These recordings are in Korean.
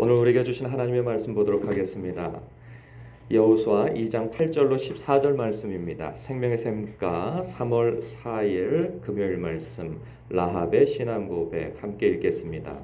오늘 우리에게 주신 하나님의 말씀 보도록 하겠습니다. 여호수아 2장 8절로 14절 말씀입니다. 생명의 샘가 3월 4일 금요일 말씀 라합의 신앙 고백 함께 읽겠습니다.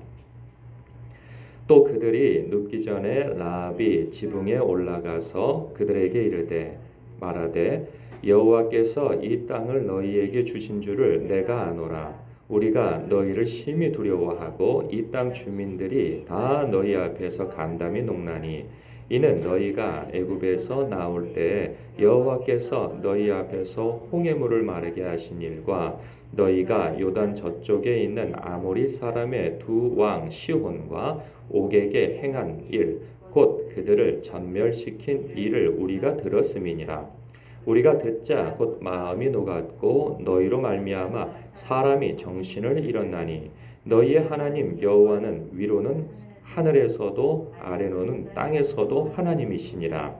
또 그들이 눕기 전에 라합이 지붕에 올라가서 그들에게 이르되 말하되 여호와께서 이 땅을 너희에게 주신 줄을 내가 아노라. 우리가 너희를 심히 두려워하고 이 땅 주민들이 다 너희 앞에서 간담이 녹나니 이는 너희가 애굽에서 나올 때 여호와께서 너희 앞에서 홍해물을 마르게 하신 일과 너희가 요단 저쪽에 있는 아모리 사람의 두 왕 시혼과 옥에게 행한 일 곧 그들을 전멸시킨 일을 우리가 들었음이니라. 우리가 듣자 곧 마음이 녹았고 너희로 말미암아 사람이 정신을 잃었나니 너희의 하나님 여호와는 위로는 하늘에서도 아래로는 땅에서도 하나님이시니라.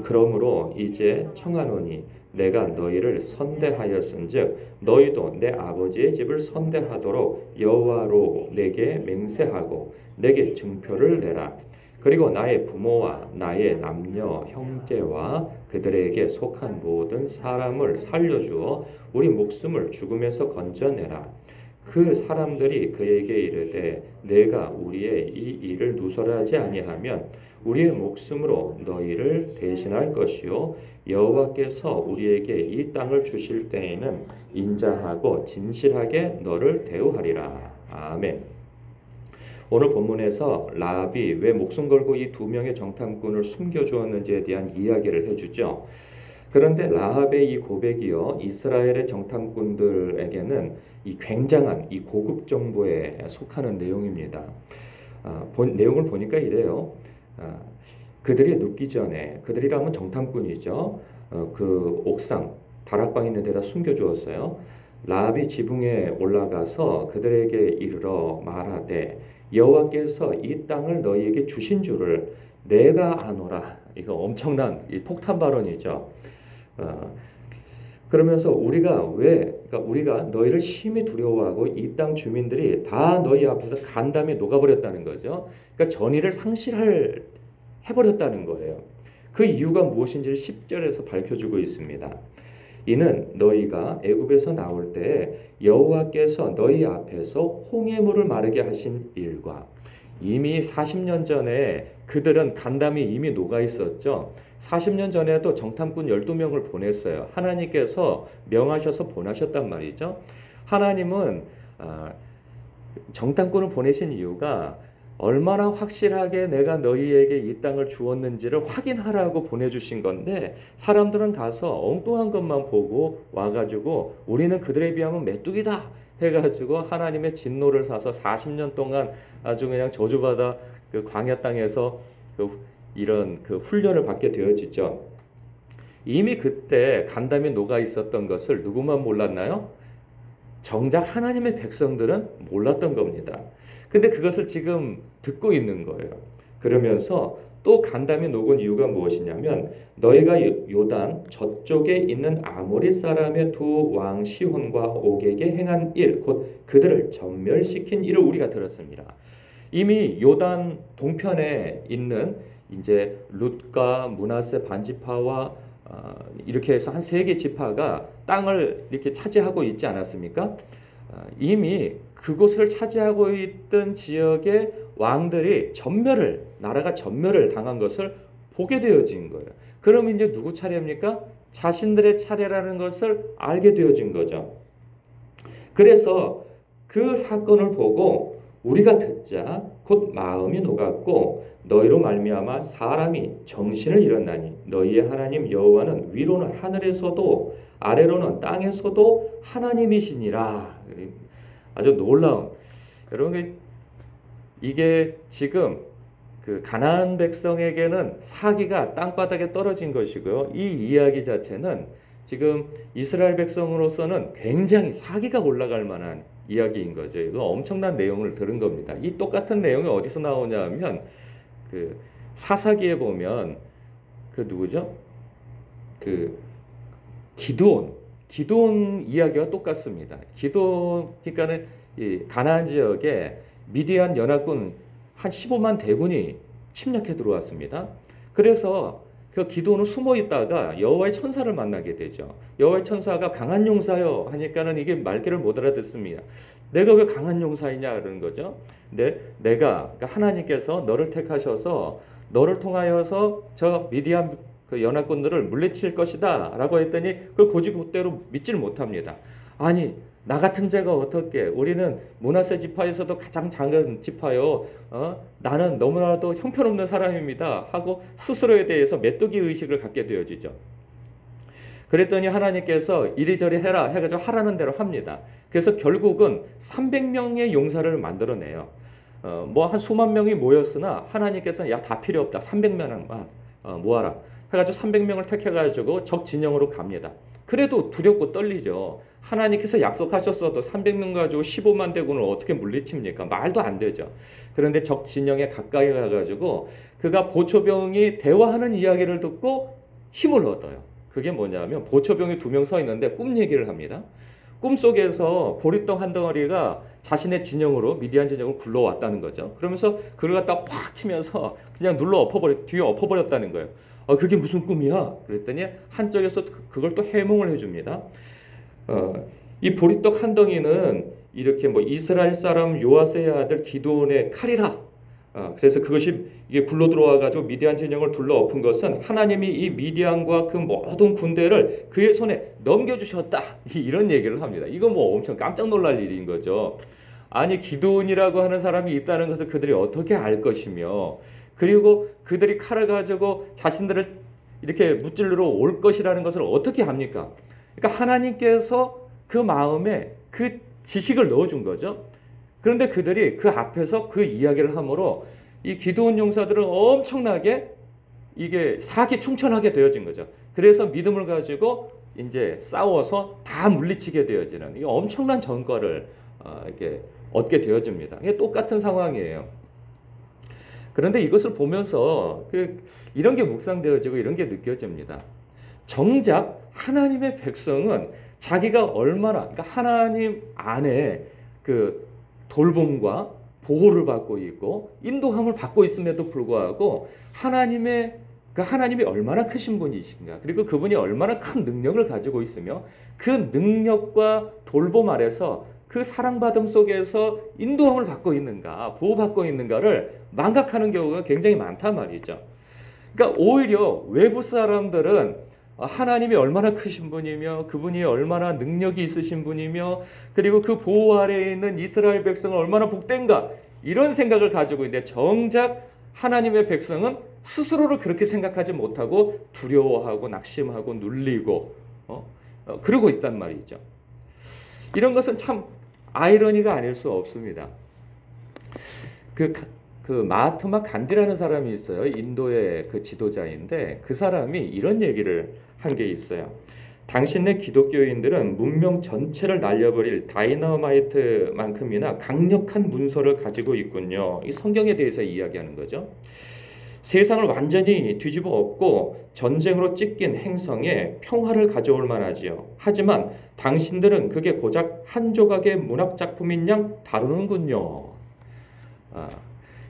그러므로 이제 청하노니 내가 너희를 선대하였은즉 너희도 내 아버지의 집을 선대하도록 여호와로 내게 맹세하고 내게 증표를 내라. 그리고 나의 부모와 나의 남녀 형제와 그들에게 속한 모든 사람을 살려주어 우리 목숨을 죽음에서 건져내라. 그 사람들이 그에게 이르되 내가 우리의 이 일을 누설하지 아니하면 우리의 목숨으로 너희를 대신할 것이요 여호와께서 우리에게 이 땅을 주실 때에는 인자하고 진실하게 너를 대우하리라. 아멘. 오늘 본문에서 라합이 왜 목숨 걸고 이 두 명의 정탐꾼을 숨겨주었는지에 대한 이야기를 해주죠. 그런데 라합의 이 고백이요 이스라엘의 정탐꾼들에게는 이 굉장한 이 고급 정보에 속하는 내용입니다. 내용을 보니까 이래요. 그들이 눕기 전에 그들이라면 정탐꾼이죠. 그 옥상 다락방 있는 데다 숨겨주었어요. 라합이 지붕에 올라가서 그들에게 이르러 말하되 여호와께서 이 땅을 너희에게 주신 줄을 내가 아노라. 이거 엄청난 이 폭탄 발언이죠. 그러면서 우리가 너희를 심히 두려워하고 이 땅 주민들이 다 너희 앞에서 간담이 녹아버렸다는 거죠. 그러니까 전의를 해버렸다는 거예요. 그 이유가 무엇인지를 10절에서 밝혀주고 있습니다. 이는 너희가 애굽에서 나올 때 여호와께서 너희 앞에서 홍해물을 마르게 하신 일과 이미 40년 전에 그들은 간담이 이미 녹아 있었죠. 40년 전에도 정탐꾼 12명을 보냈어요. 하나님께서 명하셔서 보내셨단 말이죠. 하나님은 정탐꾼을 보내신 이유가 얼마나 확실하게 내가 너희에게 이 땅을 주었는지를 확인하라고 보내주신 건데 사람들은 가서 엉뚱한 것만 보고 와가지고 우리는 그들에 비하면 메뚜기다 해가지고 하나님의 진노를 사서 40년 동안 아주 그냥 저주받아 그 광야 땅에서 이런 그 훈련을 받게 되어지죠. 이미 그때 간담이 녹아 있었던 것을 누구만 몰랐나요? 정작 하나님의 백성들은 몰랐던 겁니다. 근데 그것을 지금 듣고 있는 거예요. 그러면서 또 간담이 녹은 이유가 무엇이냐면 너희가 요단 저쪽에 있는 아모리 사람의 두 왕 시혼과 옥에게 행한 일, 곧 그들을 전멸시킨 일을 우리가 들었습니다. 이미 요단 동편에 있는 이제 룻과 므낫세 반지파와 이렇게 해서 한 3개 지파가 땅을 이렇게 차지하고 있지 않았습니까? 이미 그곳을 차지하고 있던 지역의 왕들이 나라가 전멸을 당한 것을 보게 되어진 거예요. 그러면 이제 누구 차례입니까? 자신들의 차례라는 것을 알게 되어진 거죠. 그래서 그 사건을 보고 우리가 듣자 곧 마음이 녹았고 너희로 말미암아 사람이 정신을 잃었나니 너희의 하나님 여호와는 위로는 하늘에서도 아래로는 땅에서도 하나님이시니라. 아주 놀라운 여러분 이게 지금 그 가나안 백성에게는 사기가 땅바닥에 떨어진 것이고요. 이 이야기 자체는 지금 이스라엘 백성으로서는 굉장히 사기가 올라갈 만한 이야기인 거죠. 이거 엄청난 내용을 들은 겁니다. 이 똑같은 내용이 어디서 나오냐 하면 그 사사기에 보면 그 누구죠? 그 기드온 이야기와 똑같습니다. 그러니까는 이 가나안 지역에 미디안 연합군 한 15만 대군이 침략해 들어왔습니다. 그래서 그 기도는 숨어 있다가 여호와의 천사를 만나게 되죠. 여호와의 천사가 강한 용사여 하니까는 이게 말귀를 못 알아듣습니다. 내가 왜 강한 용사이냐 그러는 거죠. 내가 그러니까 하나님께서 너를 택하셔서 너를 통하여서 저 미디안 그 연합군들을 물리칠 것이다라고 했더니 그걸 고지고대로 믿지를 못합니다. 아니 나 같은 자가 어떻게 우리는 므낫세 지파에서도 가장 작은 지파요. 나는 너무나도 형편없는 사람입니다 하고 스스로에 대해서 메뚜기 의식을 갖게 되어지죠. 그랬더니 하나님께서 이리저리 해라 해가지고 하라는 대로 합니다. 그래서 결국은 300명의 용사를 만들어내요. 뭐 한 수만 명이 모였으나 하나님께서는 야 다 필요 없다 300명만 모아라 해가지고 300명을 택해가지고 적 진영으로 갑니다. 그래도 두렵고 떨리죠. 하나님께서 약속하셨어도 300명 가지고 15만 대군을 어떻게 물리칩니까? 말도 안 되죠. 그런데 적 진영에 가까이 가가지고 그가 보초병이 대화하는 이야기를 듣고 힘을 얻어요. 그게 뭐냐면 보초병이 2명 서 있는데 꿈 얘기를 합니다. 꿈속에서 보리떡 한 덩어리가 자신의 진영으로 미디안 진영으로 굴러왔다는 거죠. 그러면서 그걸 갖다 확 치면서 그냥 뒤에 엎어버렸다는 거예요. 그게 무슨 꿈이야? 그랬더니 한쪽에서 그걸 또 해몽을 해줍니다. 이 보리떡 한 덩이는 이렇게 뭐 이스라엘 사람 요아스의 아들 기드온의 칼이라. 그래서 그것이 이게 굴러 들어와 가지고 미디안 진영을 둘러 엎은 것은 하나님이 이 미디안과 그 모든 군대를 그의 손에 넘겨주셨다. 이런 얘기를 합니다. 이건 뭐 엄청 깜짝 놀랄 일인 거죠. 아니 기드온이라고 하는 사람이 있다는 것을 그들이 어떻게 알 것이며 그리고 그들이 칼을 가지고 자신들을 이렇게 무찔러러 올 것이라는 것을 어떻게 합니까? 그러니까 하나님께서 그 마음에 그 지식을 넣어준 거죠. 그런데 그들이 그 앞에서 그 이야기를 함으로 이 기드온 용사들은 엄청나게 이게 사기충천하게 되어진 거죠. 그래서 믿음을 가지고 이제 싸워서 다 물리치게 되어지는 이 엄청난 전과를 이렇게 얻게 되어집니다. 이게 똑같은 상황이에요. 그런데 이것을 보면서 이런 게 묵상되어지고 이런 게 느껴집니다. 정작 하나님의 백성은 자기가 얼마나 그러니까 하나님 안에 그 돌봄과 보호를 받고 있고 인도함을 받고 있음에도 불구하고 하나님이 얼마나 크신 분이신가 그리고 그분이 얼마나 큰 능력을 가지고 있으며 그 능력과 돌봄 아래서 그 사랑받음 속에서 인도함을 받고 있는가 보호받고 있는가를 망각하는 경우가 굉장히 많단 말이죠. 그러니까 오히려 외부 사람들은 하나님이 얼마나 크신 분이며 그분이 얼마나 능력이 있으신 분이며 그리고 그 보호 아래에 있는 이스라엘 백성은 얼마나 복된가 이런 생각을 가지고 있는데 정작 하나님의 백성은 스스로를 그렇게 생각하지 못하고 두려워하고 낙심하고 눌리고 그러고 있단 말이죠. 이런 것은 참 아이러니가 아닐 수 없습니다. 그 마하트마 간디라는 사람이 있어요. 인도의 그 지도자인데 그 사람이 이런 얘기를 한 게 있어요. 당신네 기독교인들은 문명 전체를 날려버릴 다이너마이트만큼이나 강력한 문서를 가지고 있군요. 이 성경에 대해서 이야기하는 거죠. 세상을 완전히 뒤집어 엎고 전쟁으로 찢긴 행성에 평화를 가져올 만하지요. 하지만 당신들은 그게 고작 한 조각의 문학작품인 양 다루는군요.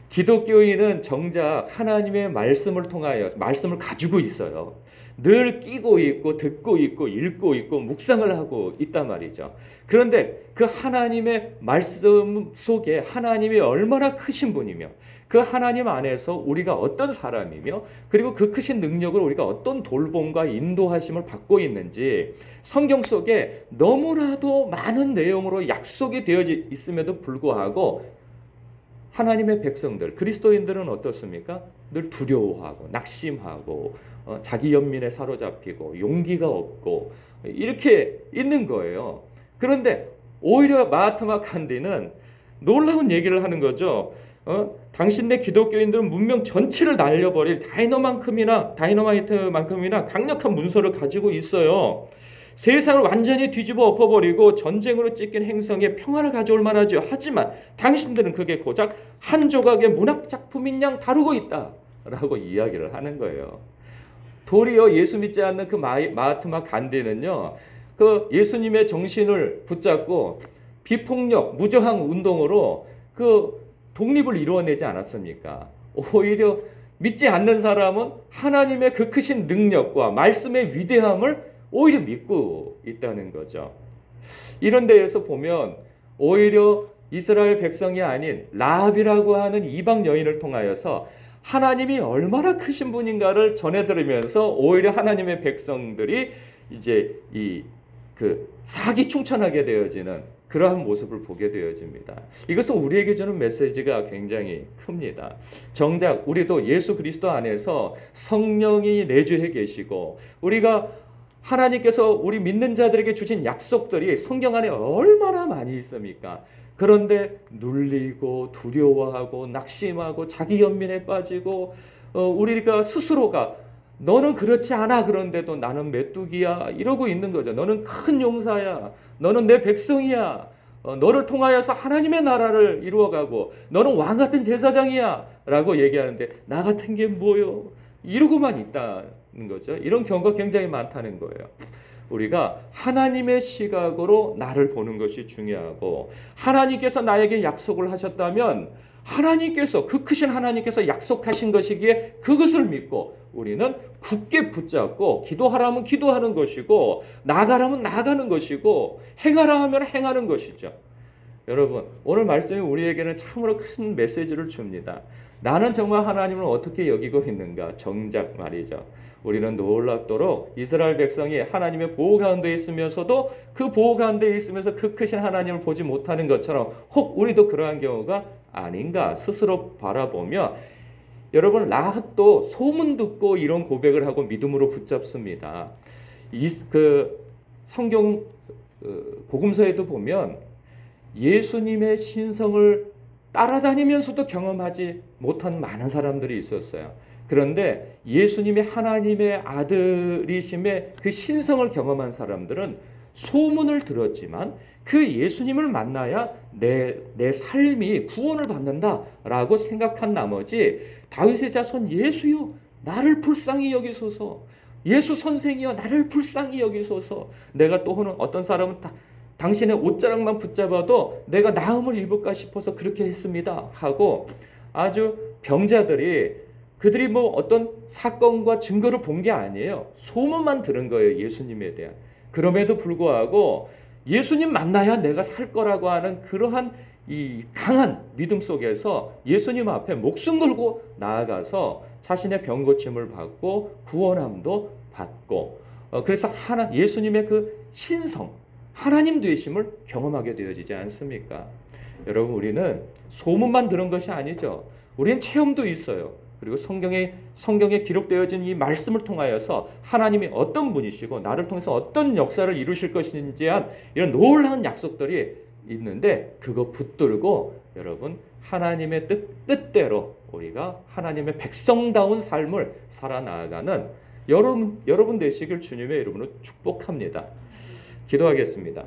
기독교인은 정작 하나님의 말씀을 통하여 말씀을 가지고 있어요. 늘 끼고 있고 듣고 있고 읽고 있고 묵상을 하고 있단 말이죠. 그런데 그 하나님의 말씀 속에 하나님이 얼마나 크신 분이며 그 하나님 안에서 우리가 어떤 사람이며 그리고 그 크신 능력을 우리가 어떤 돌봄과 인도하심을 받고 있는지 성경 속에 너무나도 많은 내용으로 약속이 되어 있음에도 불구하고 하나님의 백성들, 그리스도인들은 어떻습니까? 늘 두려워하고 낙심하고 자기 연민에 사로잡히고 용기가 없고 이렇게 있는 거예요. 그런데 오히려 마하트마 간디는 놀라운 얘기를 하는 거죠. 당신네 기독교인들은 문명 전체를 날려버릴 다이너마이트만큼이나 강력한 문서를 가지고 있어요. 세상을 완전히 뒤집어 엎어버리고 전쟁으로 찢긴 행성에 평화를 가져올 만하죠. 하지만 당신들은 그게 고작 한 조각의 문학작품인 양 다루고 있다 라고 이야기를 하는 거예요. 도리어 예수 믿지 않는 그 마하트마 간디는요, 그 예수님의 정신을 붙잡고 비폭력 무저항 운동으로 그 독립을 이루어내지 않았습니까? 오히려 믿지 않는 사람은 하나님의 그 크신 능력과 말씀의 위대함을 오히려 믿고 있다는 거죠. 이런 데에서 보면 오히려 이스라엘 백성이 아닌 라합이라고 하는 이방 여인을 통하여서 하나님이 얼마나 크신 분인가를 전해 들으면서 오히려 하나님의 백성들이 이제 사기충천하게 되어지는 그러한 모습을 보게 되어집니다. 이것은 우리에게 주는 메시지가 굉장히 큽니다. 정작 우리도 예수 그리스도 안에서 성령이 내주해 계시고 우리가 하나님께서 우리 믿는 자들에게 주신 약속들이 성경 안에 얼마나 많이 있습니까? 그런데 눌리고 두려워하고 낙심하고 자기 연민에 빠지고 우리가 스스로가 너는 그렇지 않아 그런데도 나는 메뚜기야 이러고 있는 거죠. 너는 큰 용사야. 너는 내 백성이야. 너를 통하여서 하나님의 나라를 이루어가고 너는 왕 같은 제사장이야 라고 얘기하는데 나 같은 게 뭐요? 이러고만 있다는 거죠. 이런 경우가 굉장히 많다는 거예요. 우리가 하나님의 시각으로 나를 보는 것이 중요하고 하나님께서 나에게 약속을 하셨다면 하나님께서 그 크신 하나님께서 약속하신 것이기에 그것을 믿고 우리는 굳게 붙잡고 기도하라면 기도하는 것이고 나가라면 나가는 것이고 행하라 하면 행하는 것이죠. 여러분 오늘 말씀이 우리에게는 참으로 큰 메시지를 줍니다. 나는 정말 하나님을 어떻게 여기고 있는가? 정작 말이죠. 우리는 놀랍도록 이스라엘 백성이 하나님의 보호 가운데 있으면서도 그 보호 가운데 있으면서 그 크신 하나님을 보지 못하는 것처럼 혹 우리도 그러한 경우가 아닌가 스스로 바라보며 여러분 라합도 소문 듣고 이런 고백을 하고 믿음으로 붙잡습니다. 성경 복음서에도 보면 예수님의 신성을 따라다니면서도 경험하지 못한 많은 사람들이 있었어요. 그런데 예수님이 하나님의 아들이심의 그 신성을 경험한 사람들은 소문을 들었지만 그 예수님을 만나야 내 삶이 구원을 받는다라고 생각한 나머지 다윗의 자손 예수여 나를 불쌍히 여기소서 예수 선생이여 나를 불쌍히 여기소서 내가 또 어떤 사람은 당신의 옷자락만 붙잡아도 내가 나음을 입을까 싶어서 그렇게 했습니다 하고 아주 병자들이 그들이 뭐 어떤 사건과 증거를 본 게 아니에요. 소문만 들은 거예요. 예수님에 대한. 그럼에도 불구하고 예수님 만나야 내가 살 거라고 하는 그러한 이 강한 믿음 속에서 예수님 앞에 목숨 걸고 나아가서 자신의 병 고침을 받고 구원함도 받고 그래서 예수님의 그 신성 하나님 되심을 경험하게 되어지지 않습니까? 여러분 우리는 소문만 들은 것이 아니죠. 우리는 체험도 있어요. 그리고 성경에 기록되어진 이 말씀을 통하여서 하나님이 어떤 분이시고 나를 통해서 어떤 역사를 이루실 것인지 한 이런 놀라운 약속들이 있는데 그거 붙들고 여러분 하나님의 뜻대로 우리가 하나님의 백성다운 삶을 살아나가는 여러분 되시길 주님의 이름으로 축복합니다. 기도하겠습니다.